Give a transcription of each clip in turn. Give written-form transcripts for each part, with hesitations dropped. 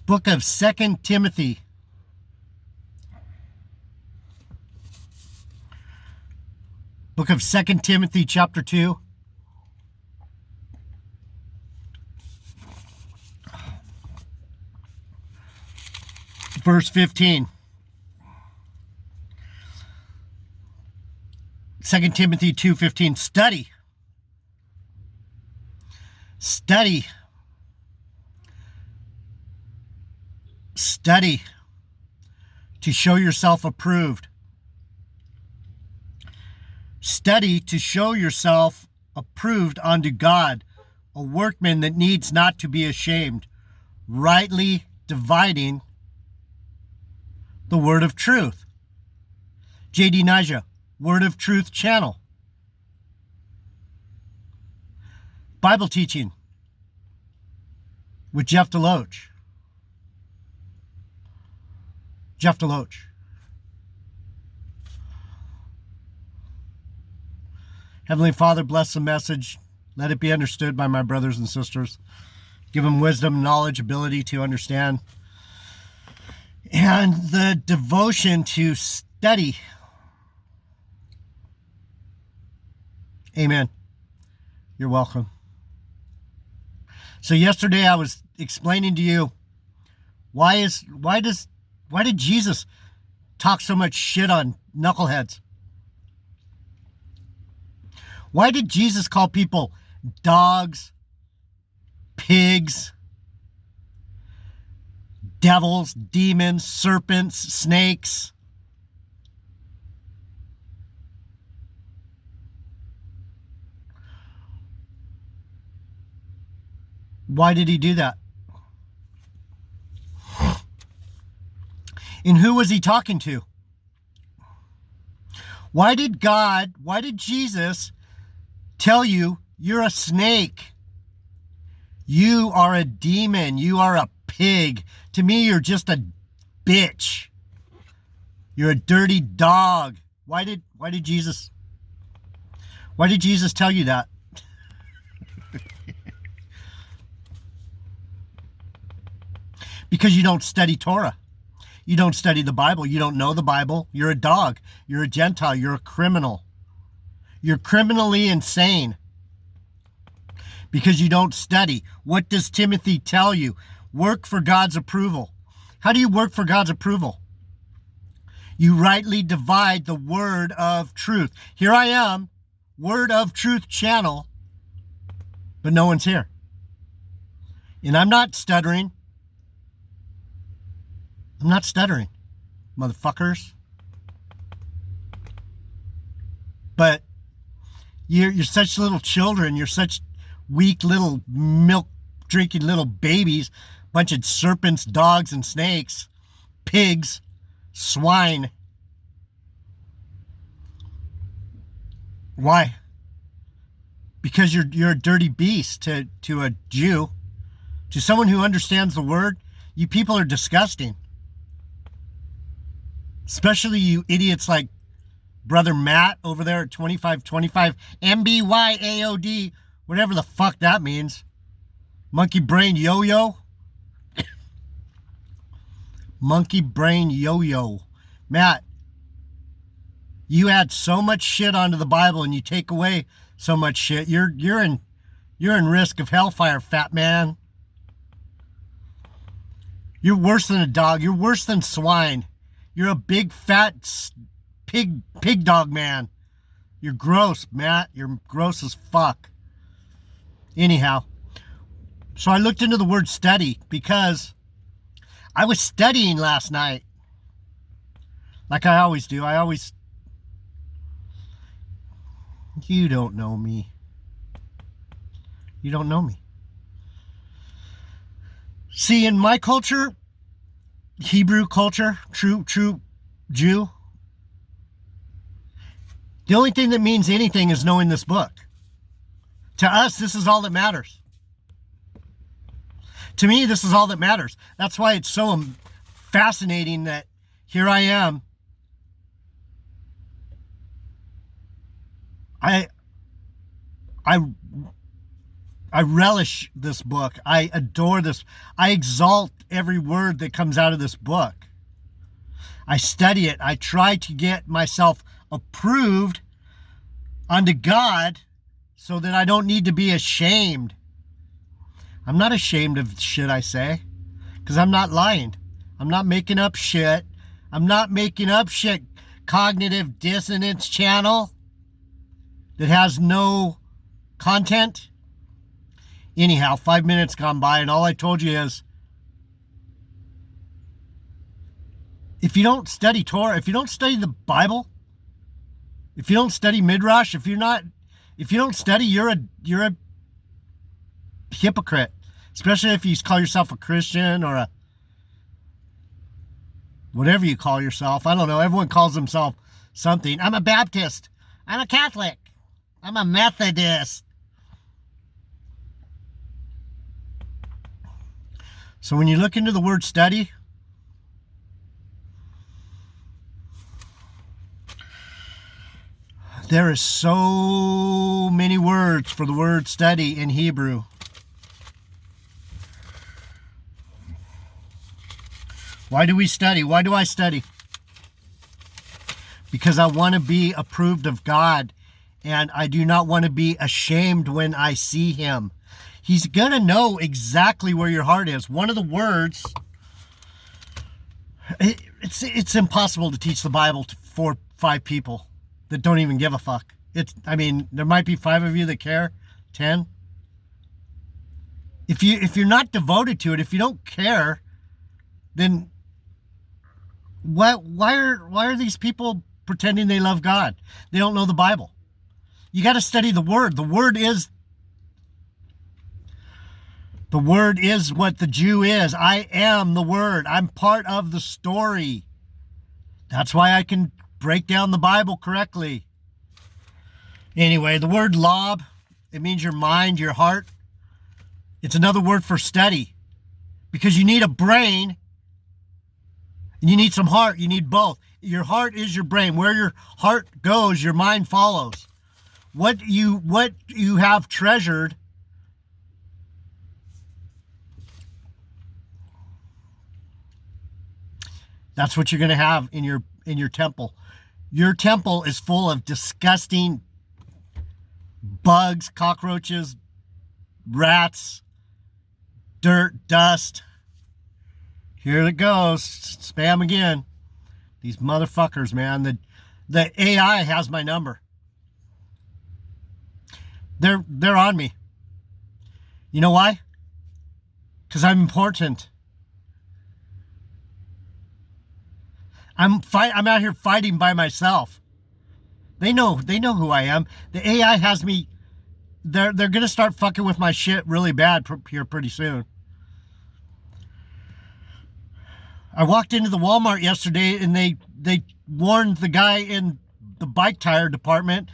Book of 2 Timothy. Book of 2 Timothy chapter 2. Verse 15. 2 Timothy 2:15. Study. Study. Study to show yourself approved. Study to show yourself approved unto God, a workman that needs not to be ashamed, rightly dividing the word of truth. J.D. Nija, Word of Truth channel. Bible teaching with Jeff Deloach. Jeff Deloach. Heavenly Father, bless the message. Let it be understood by my brothers and sisters. Give them wisdom, knowledge, ability to understand. And the devotion to study. Amen. You're welcome. So yesterday I was explaining to you why did Jesus talk so much shit on knuckleheads? Why did Jesus call people dogs, pigs, devils, demons, serpents, snakes? Why did he do that? And who was he talking to? Why did Jesus tell you you're a snake? You are a demon. You are a pig. To me, you're just a bitch. You're a dirty dog. Why did Jesus tell you that? Because you don't study Torah. You don't study the Bible. You don't know the Bible. You're a dog. You're a Gentile. You're a criminal. You're criminally insane because you don't study. What does Timothy tell you? Work for God's approval. How do you work for God's approval? You rightly divide the word of truth. Here I am, Word of Truth channel, but no one's here. And I'm not stuttering. I'm not stuttering, motherfuckers. But you're such little children. You're such weak little milk-drinking little babies. Bunch of serpents, dogs, and snakes. Pigs. Swine. Why? Because you're a dirty beast to a Jew. To someone who understands the word, you people are disgusting. Especially you idiots like Brother Matt over there at 2525 MBYAOD, whatever the fuck that means. Monkey Brain Yo-Yo. Monkey Brain Yo-Yo. Matt, you add so much shit onto the Bible and you take away so much shit. You're in risk of hellfire, fat man. You're worse than a dog. You're worse than swine. You're a big fat pig dog man. You're gross, Matt. You're gross as fuck. Anyhow, so I looked into the word study because I was studying last night. Like I always do. You don't know me. You don't know me. See, in my culture, Hebrew culture, true Jew, the only thing that means anything is knowing this book. To us, this is all that matters. To me, this is all that matters. That's why it's so fascinating that here I am. I I relish this book. I adore this. I exalt every word that comes out of this book. I study it. I try to get myself approved unto God so that I don't need to be ashamed. I'm not ashamed of shit I say because I'm not lying. I'm not making up shit. I'm not making up shit. Cognitive dissonance channel that has no content. Anyhow, 5 minutes gone by and all I told you is if you don't study Torah, if you don't study the Bible, if you don't study Midrash, if you don't study, you're a hypocrite. Especially if you call yourself a Christian or a whatever you call yourself. I don't know. Everyone calls themselves something. I'm a Baptist. I'm a Catholic. I'm a Methodist. So when you look into the word study, there is so many words for the word study in Hebrew. Why do we study? Why do I study? Because I want to be approved of God, and I do not want to be ashamed when I see him. He's going to know exactly where your heart is. One of the words, it's impossible to teach the Bible to 4 or 5 people that don't even give a fuck. There might be 5 of you that care, 10. If you're not devoted to it, if you don't care, then why are these people pretending they love God? They don't know the Bible. You got to study the Word. The Word is what the Jew is. I am the Word. I'm part of the story. That's why I can break down the Bible correctly. Anyway, the word lob, it means your mind, your heart. It's another word for study. Because you need a brain and you need some heart. You need both. Your heart is your brain. Where your heart goes, your mind follows. What you have treasured that's what you're going to have in your temple. Your temple is full of disgusting bugs, cockroaches, rats, dirt, dust. Here it goes. Spam again. These motherfuckers, man. The AI has my number. They're on me. You know why? Because I'm important. I'm out here fighting by myself. They know who I am. The AI has me. They're gonna start fucking with my shit really bad here pretty soon. I walked into the Walmart yesterday and they warned the guy in the bike tire department,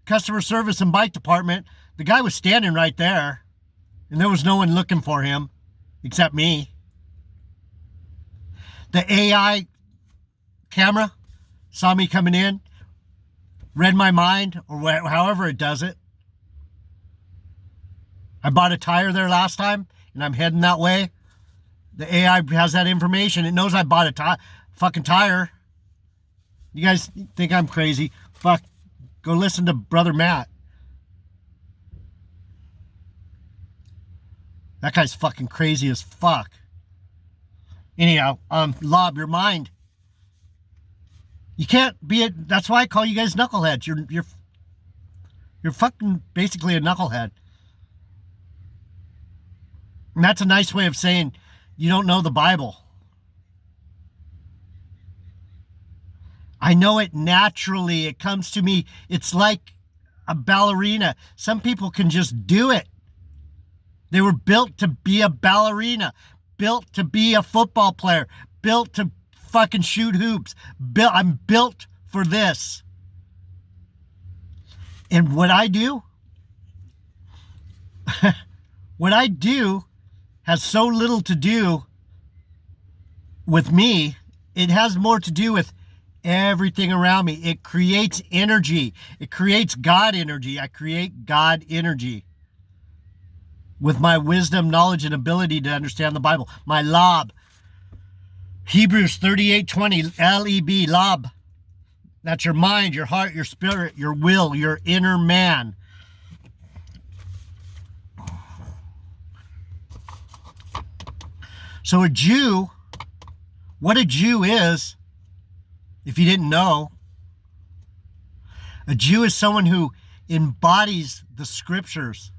customer service and bike department. The guy was standing right there and there was no one looking for him except me. The AI camera saw me coming in, read my mind, or however it does it. I bought a tire there last time, and I'm heading that way. The AI has that information. It knows I bought a fucking tire. You guys think I'm crazy? Fuck. Go listen to Brother Matt. That guy's fucking crazy as fuck. Anyhow, lob your mind. You can't be that's why I call you guys knuckleheads. You're fucking basically a knucklehead. And that's a nice way of saying you don't know the Bible. I know it naturally. It comes to me. It's like a ballerina. Some people can just do it. They were built to be a ballerina, built to be a football player, built to fucking shoot hoops. I'm built for this. And what I do has so little to do with me. It has more to do with everything around me. It creates energy. It creates God energy. I create God energy with my wisdom, knowledge, and ability to understand the Bible. My lob. Hebrews 38:20, L-E-B, lob. That's your mind, your heart, your spirit, your will, your inner man. So a Jew, what a Jew is, if you didn't know, a Jew is someone who embodies the scriptures.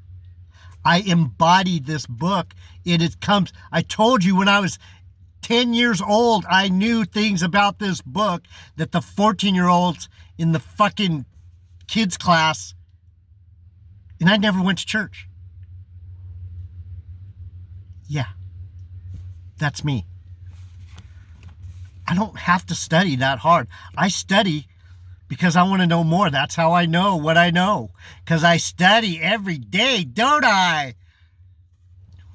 I embodied this book. I told you when I was 10 years old, I knew things about this book that the 14-year-olds in the fucking kids class, and I never went to church. Yeah, that's me. I don't have to study that hard. I study because I want to know more. That's how I know what I know. Because I study every day, don't I?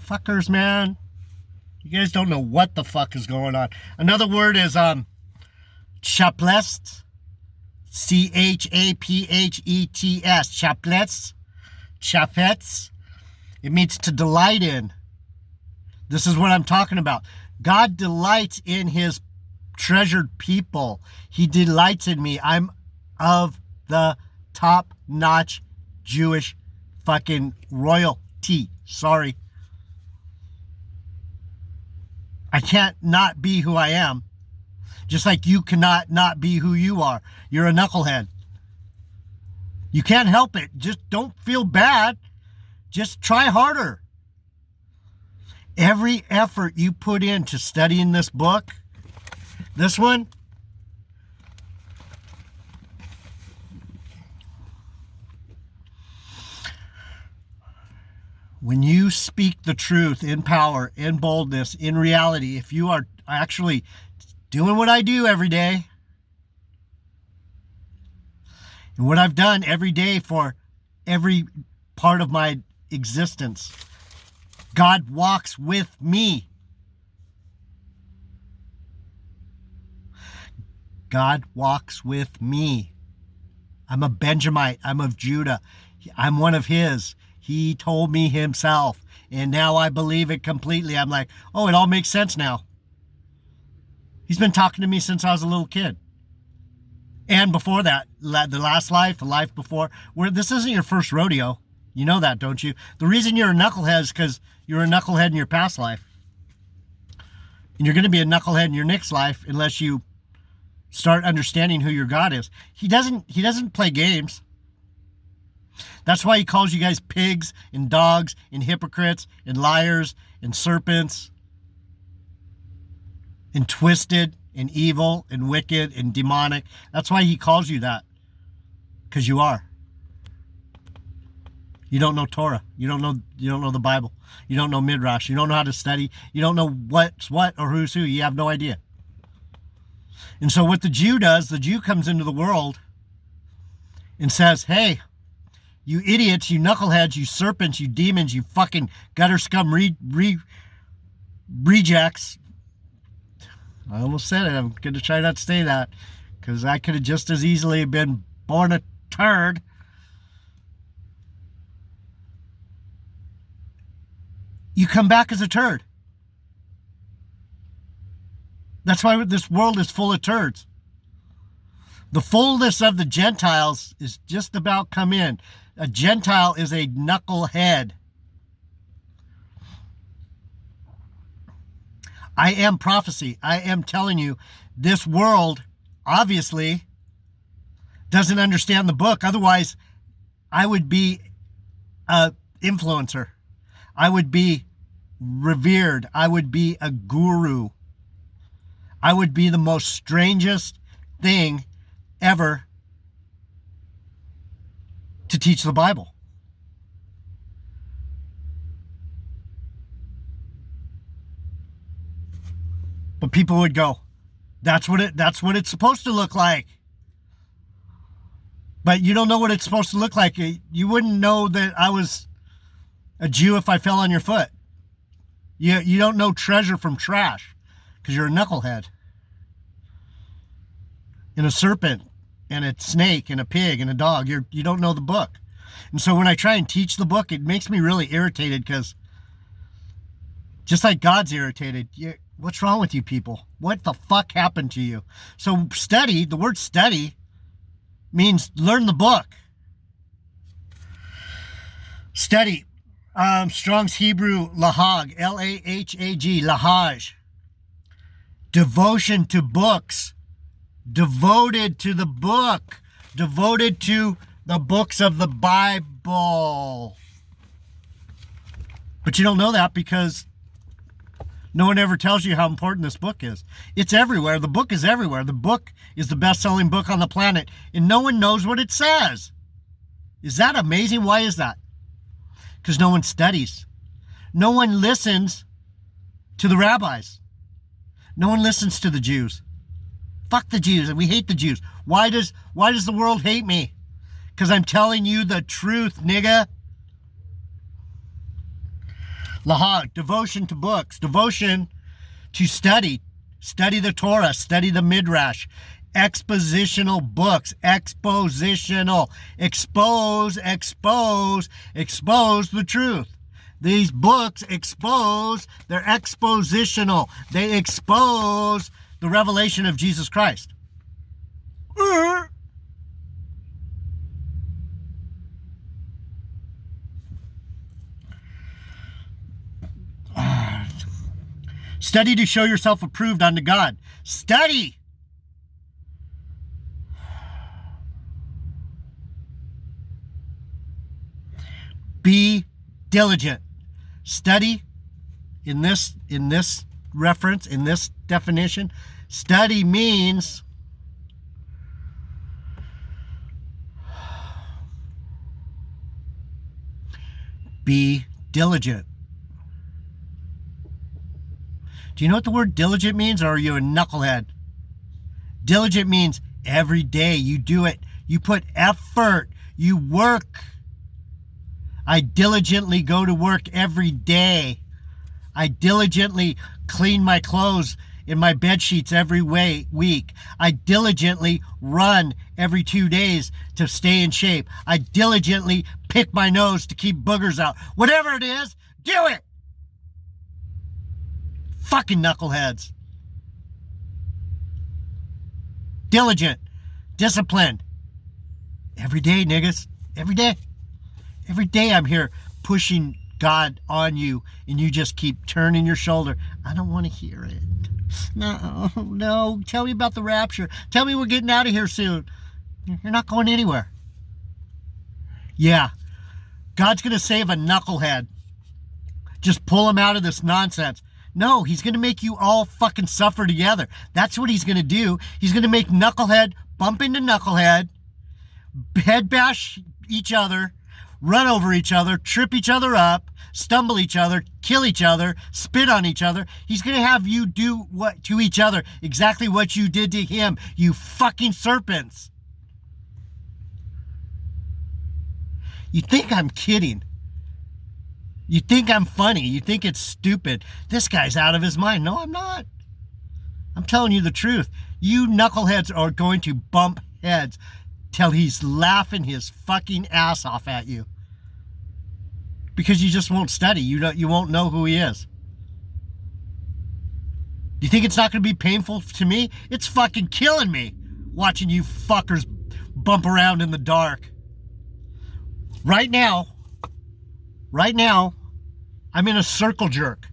Fuckers, man. You guys don't know what the fuck is going on. Another word is chaplets. C-H-A-P-H-E-T-S. Chaplets. Chapets. It means to delight in. This is what I'm talking about. God delights in his treasured people. He delights in me. I'm of the top-notch Jewish fucking royalty. Sorry. I can't not be who I am. Just like you cannot not be who you are. You're a knucklehead. You can't help it. Just don't feel bad. Just try harder. Every effort you put into studying this book, this one, when you speak the truth in power, in boldness, in reality, if you are actually doing what I do every day, and what I've done every day for every part of my existence, God walks with me. God walks with me. I'm a Benjamite. I'm of Judah. I'm one of his. He told me himself. And now I believe it completely. I'm like, oh, it all makes sense now. He's been talking to me since I was a little kid. And before that, the last life, the life before. This isn't your first rodeo. You know that, don't you? The reason you're a knucklehead is because you're a knucklehead in your past life. And you're going to be a knucklehead in your next life unless you start understanding who your God is. He doesn't play games. That's why he calls you guys pigs and dogs and hypocrites and liars and serpents and twisted and evil and wicked and demonic. That's why he calls you that. Because you are. You don't know Torah. You don't know the Bible. You don't know Midrash. You don't know how to study. You don't know what's what or who's who. You have no idea. And so what the Jew does, the Jew comes into the world and says, hey, you idiots, you knuckleheads, you serpents, you demons, you fucking gutter scum rejects. I almost said it. I'm going to try not to say that because I could have just as easily been born a turd. You come back as a turd. That's why this world is full of turds. The fullness of the Gentiles is just about come in. A Gentile is a knucklehead. I am prophecy. I am telling you, this world obviously doesn't understand the book. Otherwise, I would be an influencer. I would be revered. I would be a guru. I would be the most strangest thing ever to teach the Bible. But people would go, that's what it's supposed to look like. But you don't know what it's supposed to look like. You wouldn't know that I was a Jew if I fell on your foot. You don't know treasure from trash because you're a knucklehead. and a serpent and a snake and a pig and a dog. You don't know the book. And so when I try and teach the book, it makes me really irritated, because just like God's irritated, what's wrong with you people? What the fuck happened to you? So study, the word study means learn the book. Study. Strong's Hebrew, lahag, L-A-H-A-G, lahaj. Devotion to books. Devoted to the book. Devoted to the books of the Bible. But you don't know that because no one ever tells you how important this book is. It's everywhere. The book is everywhere. The book is the best-selling book on the planet, and no one knows what it says. Is that amazing? Why is that? Because no one studies. No one listens to the rabbis. No one listens to the Jews. Fuck the Jews, and we hate the Jews. Why does the world hate me? Because I'm telling you the truth, nigga. Lahag, devotion to books, devotion to study. Study the Torah, study the Midrash. Expositional books, expositional. Expose the truth. These books expose, they're expositional. They expose the revelation of Jesus Christ. Study to show yourself approved unto God. Study. Be diligent. Study in this reference, in this definition, study means be diligent. Do you know what the word diligent means, or are you a knucklehead? Diligent means every day you do it. You put effort. You work. I diligently go to work every day. I diligently clean my clothes in my bed sheets every week. I diligently run every 2 days to stay in shape. I diligently pick my nose to keep boogers out. Whatever it is, do it. Fucking knuckleheads. Diligent. Disciplined. Every day, niggas. Every day. Every day I'm here pushing God on you, and you just keep turning your shoulder. I don't want to hear it. No. Tell me about the rapture. Tell me we're getting out of here soon. You're not going anywhere. Yeah. God's going to save a knucklehead. Just pull him out of this nonsense. No, he's going to make you all fucking suffer together. That's what he's going to do. He's going to make knucklehead bump into knucklehead, head bash each other, run over each other, trip each other up, stumble each other, kill each other, spit on each other. He's going to have you do what to each other, exactly what you did to him, you fucking serpents. You think I'm kidding. You think I'm funny. You think it's stupid. This guy's out of his mind. No, I'm not. I'm telling you the truth. You knuckleheads are going to bump heads till he's laughing his fucking ass off at you. Because you just won't study. You won't know who he is. Do you think it's not going to be painful to me? It's fucking killing me watching you fuckers bump around in the dark. Right now, I'm in a circle jerk.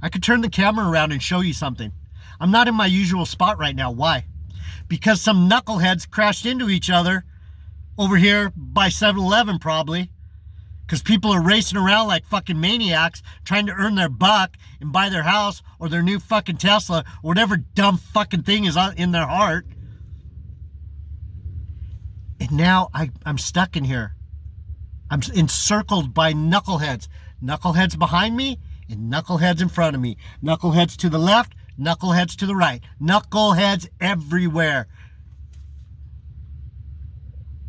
I could turn the camera around and show you something. I'm not in my usual spot right now. Why? Because some knuckleheads crashed into each other over here by 7-Eleven probably. Because people are racing around like fucking maniacs trying to earn their buck and buy their house or their new fucking Tesla or whatever dumb fucking thing is in their heart. And now I'm stuck in here. I'm encircled by knuckleheads. Knuckleheads behind me and knuckleheads in front of me. Knuckleheads to the left, knuckleheads to the right. Knuckleheads everywhere.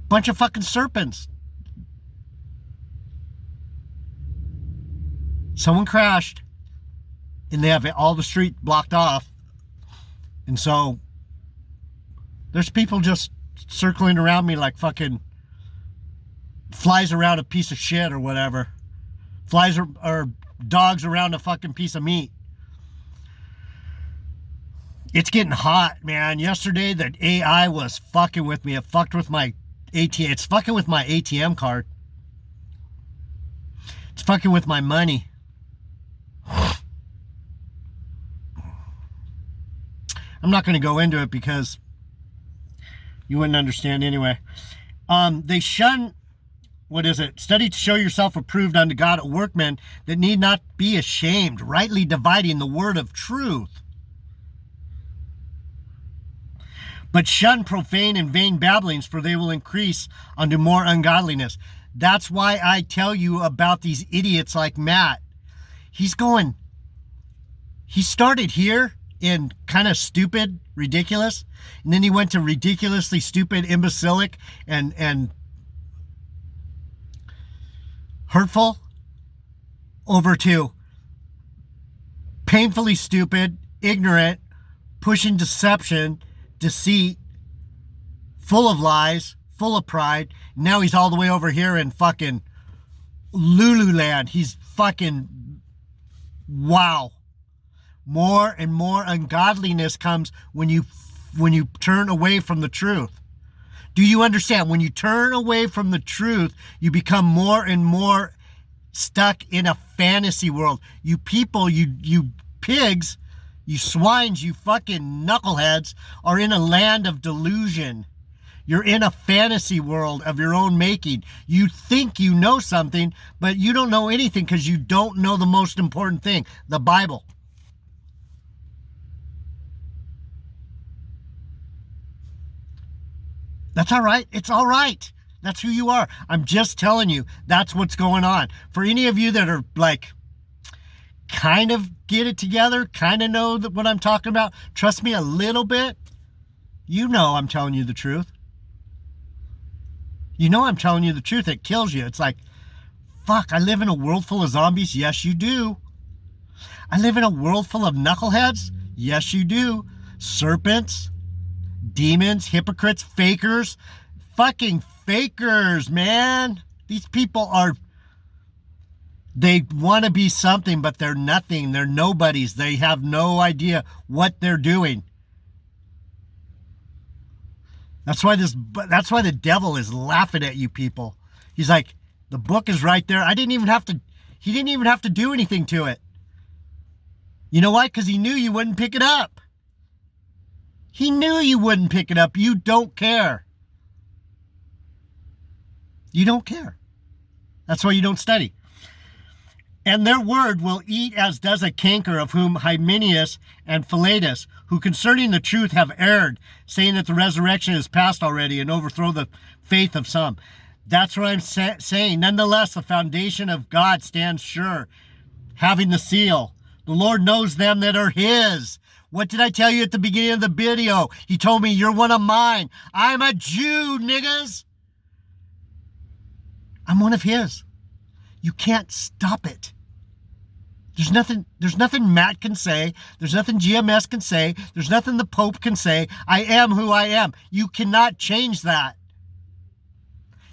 Bunch of fucking serpents. Someone crashed and they have all the street blocked off. And so There's people just circling around me like fucking flies around a piece of shit or whatever. Flies or dogs around a fucking piece of meat. It's getting hot, man. Yesterday, the AI was fucking with me. It fucked with my ATM. It's fucking with my ATM card. It's fucking with my money. I'm not going to go into it because you wouldn't understand anyway. They shun, what is it? Study to show yourself approved unto God, a workman that need not be ashamed, rightly dividing the word of truth. But shun profane and vain babblings, for they will increase unto more ungodliness. That's why I tell you about these idiots like Matt. He started here in kind of stupid, ridiculous, and then he went to ridiculously stupid, imbecilic, and hurtful, over to painfully stupid, ignorant, pushing deception, deceit, full of lies, full of pride. Now he's all the way over here in fucking Lululand. He's fucking, wow. More and more ungodliness comes when you turn away from the truth. Do you understand? When you turn away from the truth, you become more and more stuck in a fantasy world. You people, you pigs, you swines, you fucking knuckleheads are in a land of delusion. You're in a fantasy world of your own making. You think you know something, but you don't know anything because you don't know the most important thing, the Bible. That's all right. It's all right. That's who you are. I'm just telling you, that's what's going on. For any of you that are like, kind of get it together, kind of know what I'm talking about, trust me a little bit, you know I'm telling you the truth. You know I'm telling you the truth. It kills you. It's like, fuck, I live in a world full of zombies. Yes, you do. I live in a world full of knuckleheads. Yes, you do. Serpents, demons, hypocrites, fakers, fucking fakers, man. These people are, they want to be something, but they're nothing. They're nobodies. They have no idea what they're doing. That's why the devil is laughing at you people. He's like, the book is right there. He didn't even have to do anything to it. You know why? Because he knew you wouldn't pick it up. He knew you wouldn't pick it up. You don't care. You don't care. That's why you don't study. And their word will eat as does a canker, of whom Hymenaeus and Philetus, who concerning the truth have erred, saying that the resurrection is past already, and overthrow the faith of some. That's what I'm saying. Nonetheless, the foundation of God stands sure, having the seal. The Lord knows them that are his. What did I tell you at the beginning of the video? He told me, you're one of mine. I'm a Jew, niggas. I'm one of his. You can't stop it. There's nothing Matt can say. There's nothing GMS can say. There's nothing the Pope can say. I am who I am. You cannot change that.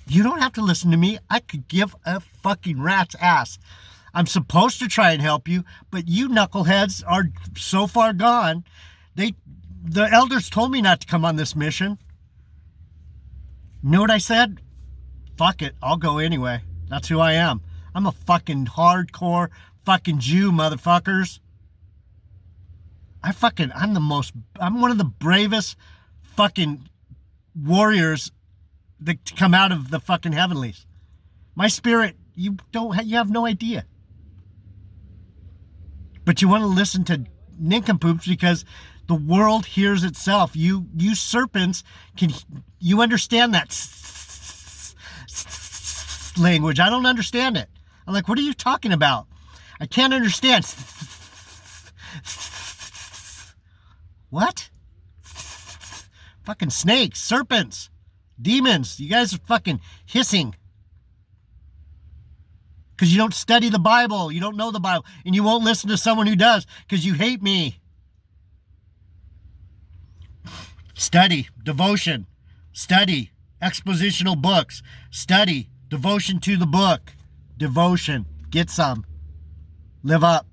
You don't have to listen to me. I could give a fucking rat's ass. I'm supposed to try and help you, but you knuckleheads are so far gone. The elders told me not to come on this mission. You know what I said? Fuck it. I'll go anyway. That's who I am. I'm a fucking hardcore fucking Jew, motherfuckers. I'm one of the bravest fucking warriors that come out of the fucking heavenlies. My spirit, you have no idea. But you want to listen to nincompoops because the world hears itself. You serpents, you understand that language. I don't understand it. I'm like, what are you talking about? I can't understand. What? Fucking snakes, serpents, demons. You guys are fucking hissing. Because you don't study the Bible. You don't know the Bible. And you won't listen to someone who does because you hate me. Study, devotion, study, expositional books, study, devotion to the book, devotion, get some, live up.